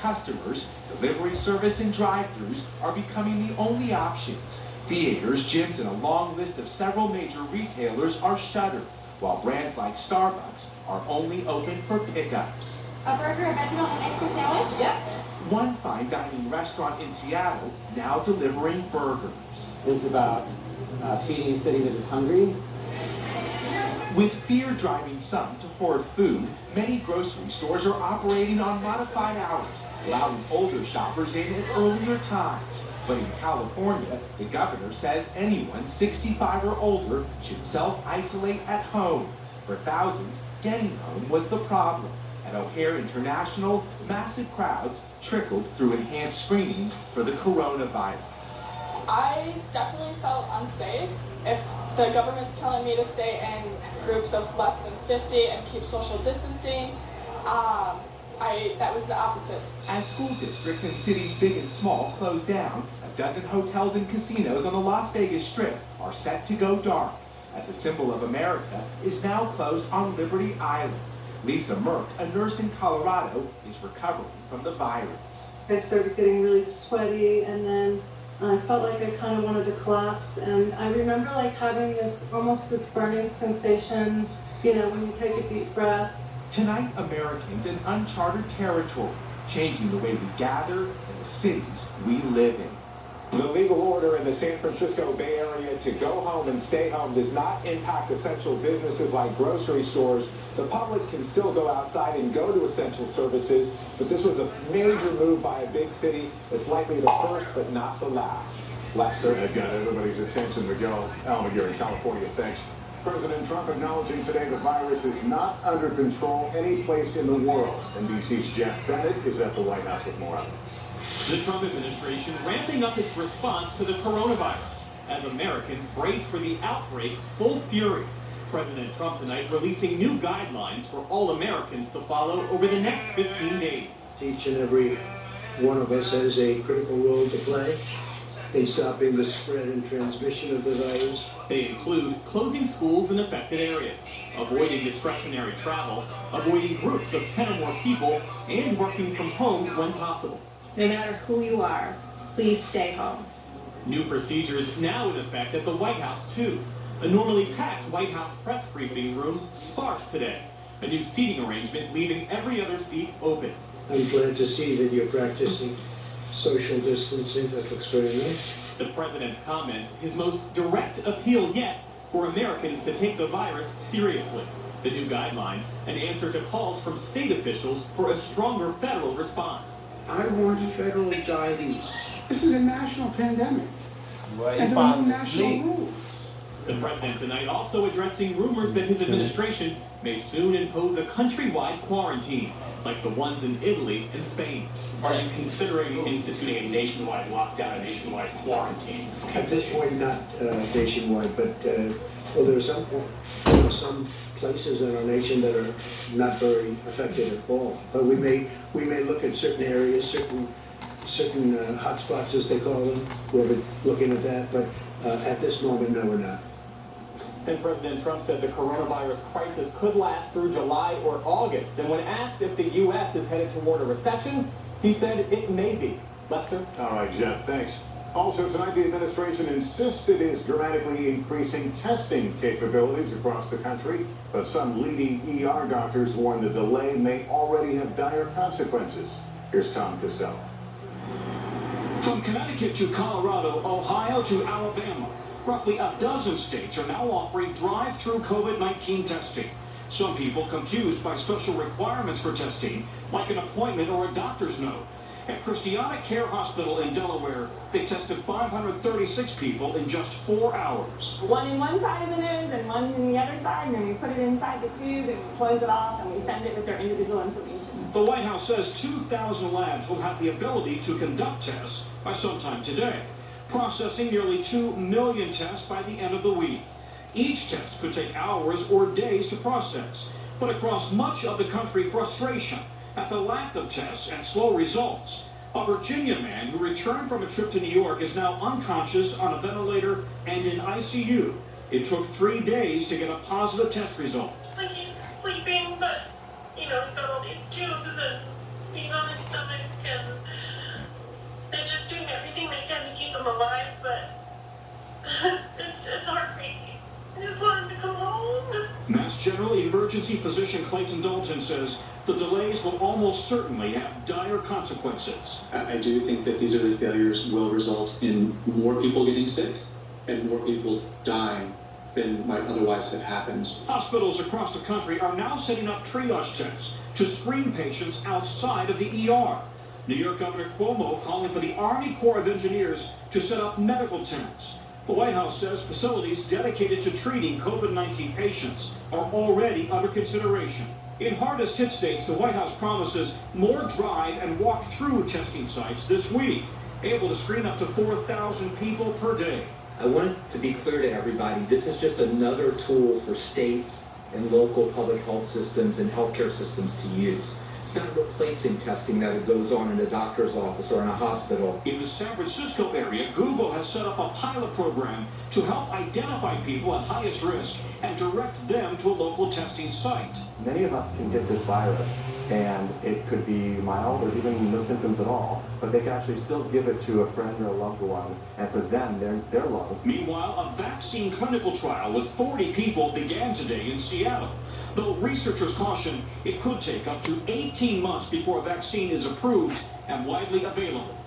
customers, delivery service and drive-thrus are becoming the only options. Theaters, gyms, and a long list of several major retailers are shuttered, while brands like Starbucks are only open for pickups. A burger, a Vegemite, and an ice cream sandwich? Yep. One fine dining restaurant in Seattle now delivering burgers. This is about feeding a city that is hungry. With fear driving some to hoard food, many grocery stores are operating on modified hours, allowing older shoppers in at earlier times. But in California, the governor says anyone 65 or older should self-isolate at home. For thousands, getting home was the problem. At O'Hare International, massive crowds trickled through enhanced screenings for the coronavirus. I definitely felt unsafe. If the government's telling me to stay in groups of less than 50 and keep social distancing, that was the opposite. As school districts in cities big and small close down, a dozen hotels and casinos on the Las Vegas Strip are set to go dark, as a symbol of America is now closed on Liberty Island. Lisa Merck, a nurse in Colorado, is recovering from the virus. I started getting really sweaty, and then I felt like I kind of wanted to collapse. And I remember like having almost this burning sensation, when you take a deep breath. Tonight, Americans in uncharted territory, changing the way we gather in the cities we live in. The legal order in the San Francisco Bay Area to go home and stay home does not impact essential businesses like grocery stores. The public can still go outside and go to essential services, but this was a major move by a big city. It's likely the first, but not the last. Lester. That got everybody's attention. Miguel Almaguer in California, thanks. President Trump acknowledging today the virus is not under control any place in the world. NBC's Jeff Bennett is at the White House with more on it. The Trump administration ramping up its response to the coronavirus as Americans brace for the outbreak's full fury. President Trump tonight releasing new guidelines for all Americans to follow over the next 15 days. Each and every one of us has a critical role to play in stopping the spread and transmission of the virus. They include closing schools in affected areas, avoiding discretionary travel, avoiding groups of 10 or more people, and working from home when possible. No matter who you are, please stay home. New procedures now in effect at the White House, too. A normally packed White House press briefing room sparse today. A new seating arrangement leaving every other seat open. I'm glad to see that you're practicing social distancing. That looks very nice. The president's comments, his most direct appeal yet for Americans to take the virus seriously. The new guidelines, an answer to calls from state officials for a stronger federal response. I want federal guidance. This is a national pandemic. And there are no national rules. The president tonight also addressing rumors that his administration may soon impose a countrywide quarantine, like the ones in Italy and Spain. Are you considering instituting a nationwide lockdown, a nationwide quarantine? At this point, not nationwide, but there are some places in our nation that are not very affected at all. But we may look at certain areas, certain hotspots as they call them. We'll be looking at that, but at this moment, no, we're not. And President Trump said the coronavirus crisis could last through July or August. And when asked if the U.S. is headed toward a recession, he said it may be. Lester? All right, Jeff, thanks. Also tonight, the administration insists it is dramatically increasing testing capabilities across the country, but some leading ER doctors warn the delay may already have dire consequences. Here's Tom Costello. From Connecticut to Colorado, Ohio to Alabama, roughly a dozen states are now offering drive-through COVID-19 testing. Some people confused by special requirements for testing, like an appointment or a doctor's note. At Christiana Care Hospital in Delaware, they tested 536 people in just 4 hours. One in one side of the nose and one in the other side, and then we put it inside the tube and we close it off and we send it with their individual information. The White House says 2,000 labs will have the ability to conduct tests by sometime today, processing nearly 2 million tests by the end of the week. Each test could take hours or days to process, but across much of the country, frustration at the lack of tests and slow results. A Virginia man who returned from a trip to New York is now unconscious on a ventilator and in ICU. It took 3 days to get a positive test result. Like he's sleeping, but he's got all these tubes and he's on his stomach and emergency physician Clayton Dalton says the delays will almost certainly have dire consequences. I do think that these early failures will result in more people getting sick and more people dying than might otherwise have happened. Hospitals across the country are now setting up triage tests to screen patients outside of the ER. New York Governor Cuomo calling for the Army Corps of Engineers to set up medical tents. The White House says facilities dedicated to treating COVID-19 patients are already under consideration. In hardest hit states, the White House promises more drive and walk-through testing sites this week, able to screen up to 4,000 people per day. I want it to be clear to everybody, this is just another tool for states and local public health systems and healthcare systems to use. It's not replacing testing that goes on in a doctor's office or in a hospital. In the San Francisco area, Google has set up a pilot program to help identify people at highest risk and direct them to a local testing site. Many of us can get this virus, and it could be mild or even no symptoms at all, but they can actually still give it to a friend or a loved one, and for them, their loved. Meanwhile, a vaccine clinical trial with 40 people began today in Seattle, though researchers caution it could take up to 18 months before a vaccine is approved and widely available.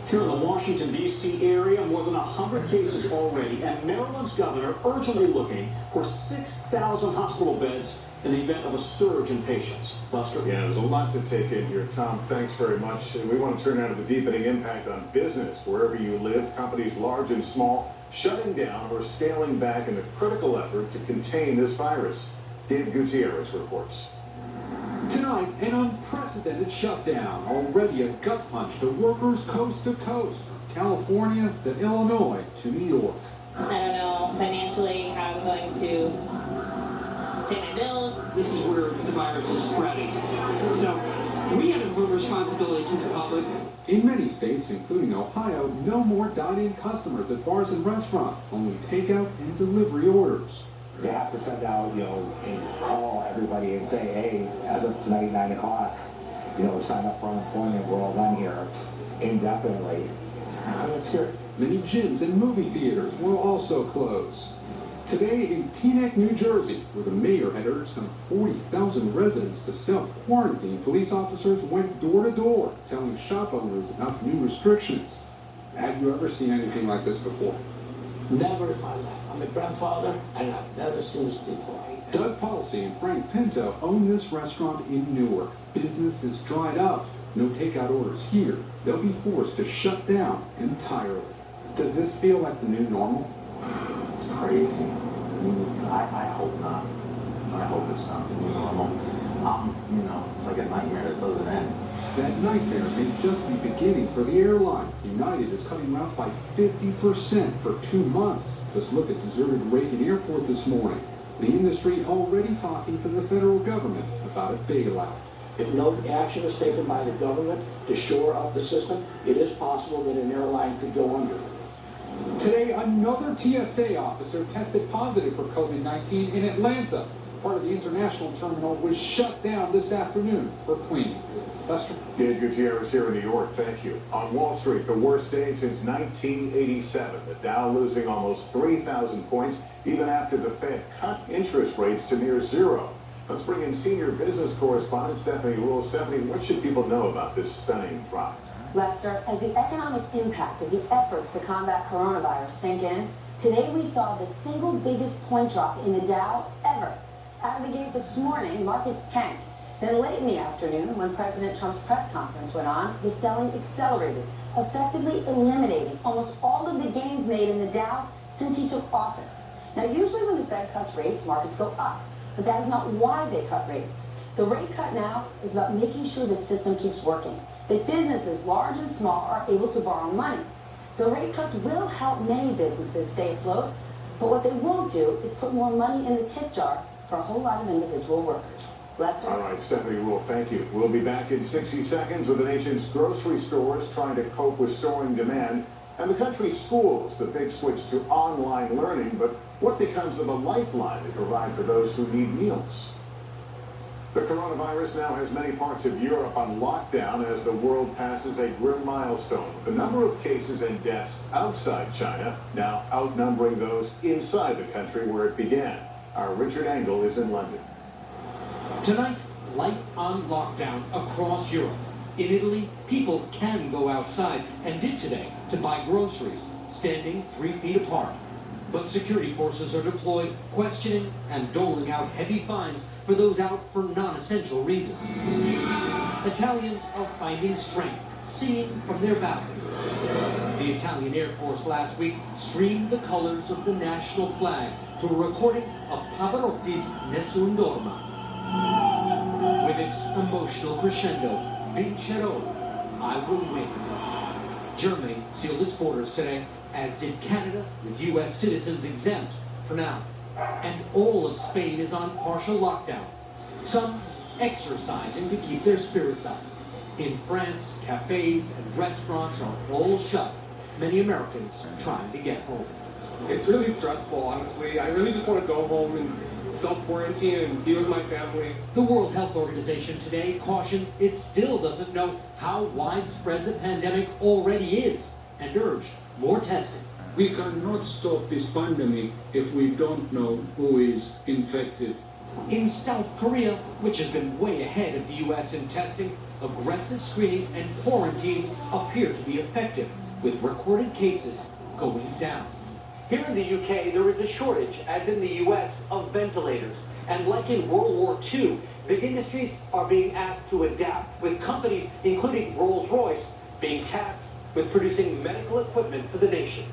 Here in the Washington, D.C. area, more than 100 cases already, and Maryland's governor urgently looking for 6,000 hospital beds in the event of a surge in patients. Lester? Yeah, there's a lot to take in here. Tom, thanks very much. We want to turn now to the deepening impact on business. Wherever you live, companies large and small shutting down or scaling back in a critical effort to contain this virus. Gabe Gutierrez reports. Tonight, an unprecedented shutdown, already a gut punch to workers coast to coast, from California to Illinois to New York. I don't know financially how I'm going to pay my bills. This is where the virus is spreading. So we have a responsibility to the public. In many states, including Ohio, no more dine-in customers at bars and restaurants, only takeout and delivery orders. They have to send out, and call everybody and say, hey, as of tonight, 9 o'clock, sign up for unemployment. We're all done here indefinitely. It's scary. Many gyms and movie theaters will also close. Today in Teaneck, New Jersey, where the mayor had urged some 40,000 residents to self-quarantine, police officers went door to door, telling shop owners about the new restrictions. Have you ever seen anything like this before? Never in my life. I'm a grandfather, and I've never seen this before. Doug Palsy and Frank Pinto own this restaurant in Newark. Business is dried up. No takeout orders here. They'll be forced to shut down entirely. Does this feel like the new normal? It's crazy. I hope not. I hope it's not the new normal. It's like a nightmare that doesn't end. That nightmare may just be beginning for the airlines. United is cutting routes by 50% for 2 months. Just look at deserted Reagan Airport this morning. The industry already talking to the federal government about a bailout. If no action is taken by the government to shore up the system, it is possible that an airline could go under. Today, another TSA officer tested positive for COVID-19 in Atlanta. Part of the international terminal was shut down this afternoon for cleaning. Lester? Gabe Gutierrez here in New York. Thank you. On Wall Street, the worst day since 1987. The Dow losing almost 3,000 points even after the Fed cut interest rates to near zero. Let's bring in senior business correspondent Stephanie Ruhle. Stephanie, what should people know about this stunning drop? Lester, as the economic impact of the efforts to combat coronavirus sink in, today we saw the single biggest point drop in the Dow ever. Out of the gate this morning, markets tanked. Then late in the afternoon, when President Trump's press conference went on, the selling accelerated, effectively eliminating almost all of the gains made in the Dow since he took office. Now, usually when the Fed cuts rates, markets go up, but that is not why they cut rates. The rate cut now is about making sure the system keeps working, that businesses, large and small, are able to borrow money. The rate cuts will help many businesses stay afloat, but what they won't do is put more money in the tip jar for a whole lot of individual workers. Lester? All right, Stephanie Ruhle, thank you. We'll be back in 60 seconds with the nation's grocery stores trying to cope with soaring demand and the country's schools, the big switch to online learning. But what becomes of a lifeline to provide for those who need meals? The coronavirus now has many parts of Europe on lockdown as the world passes a grim milestone. The number of cases and deaths outside China now outnumbering those inside the country where it began. Our Richard Engel is in London. Tonight, life on lockdown across Europe. In Italy, people can go outside and did today to buy groceries, standing 3 feet apart. But security forces are deployed, questioning and doling out heavy fines for those out for non-essential reasons. Italians are finding strength, seeing from their balconies. The Italian Air Force last week streamed the colors of the national flag to a recording of Pavarotti's Nessun Dorma. With its emotional crescendo, Vincerò, I will win. Germany sealed its borders today, as did Canada, with U.S. citizens exempt for now. And all of Spain is on partial lockdown, some exercising to keep their spirits up. In France, cafes and restaurants are all shut. Many Americans trying to get home. It's really stressful, honestly. I really just want to go home and self-quarantine and be with my family. The World Health Organization today cautioned it still doesn't know how widespread the pandemic already is and urged more testing. We cannot stop this pandemic if we don't know who is infected. In South Korea, which has been way ahead of the U.S. in testing, aggressive screening and quarantines appear to be effective, with recorded cases going down. Here in the UK, there is a shortage, as in the US, of ventilators. And like in World War II, big industries are being asked to adapt, with companies, including Rolls-Royce, being tasked with producing medical equipment for the nation.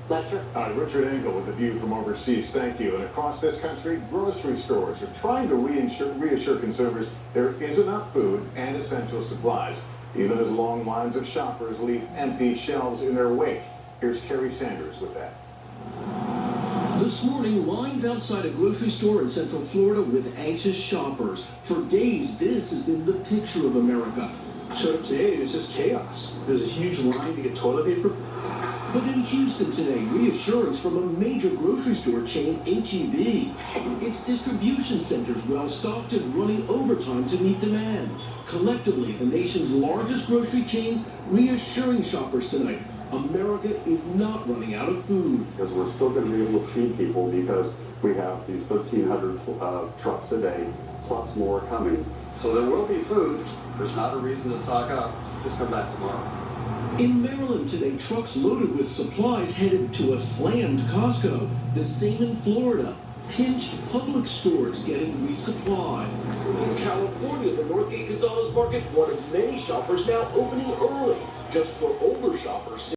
Lester? Richard Engel with the view from overseas. Thank you. And across this country, grocery stores are trying to reassure consumers there is enough food and essential supplies, even as long lines of shoppers leave empty shelves in their wake. Here's Kerry Sanders with that. This morning, lines outside a grocery store in Central Florida with anxious shoppers. For days, this has been the picture of America. Showed up today and it's just chaos. There's a huge line to get toilet paper. But in Houston today, reassurance from a major grocery store chain, H-E-B. Its distribution centers well-stocked and running overtime to meet demand. Collectively, the nation's largest grocery chains reassuring shoppers tonight. America is not running out of food. Because we're still going to be able to feed people because we have these 1,300 trucks a day, plus more coming. So there will be food. There's not a reason to stock up. Just come back tomorrow. In Maryland today, trucks loaded with supplies headed to a slammed Costco. The same in Florida. Pinched public stores getting resupplied. In California, the Northgate Gonzalez Market, one of many shoppers now opening early, just for older shoppers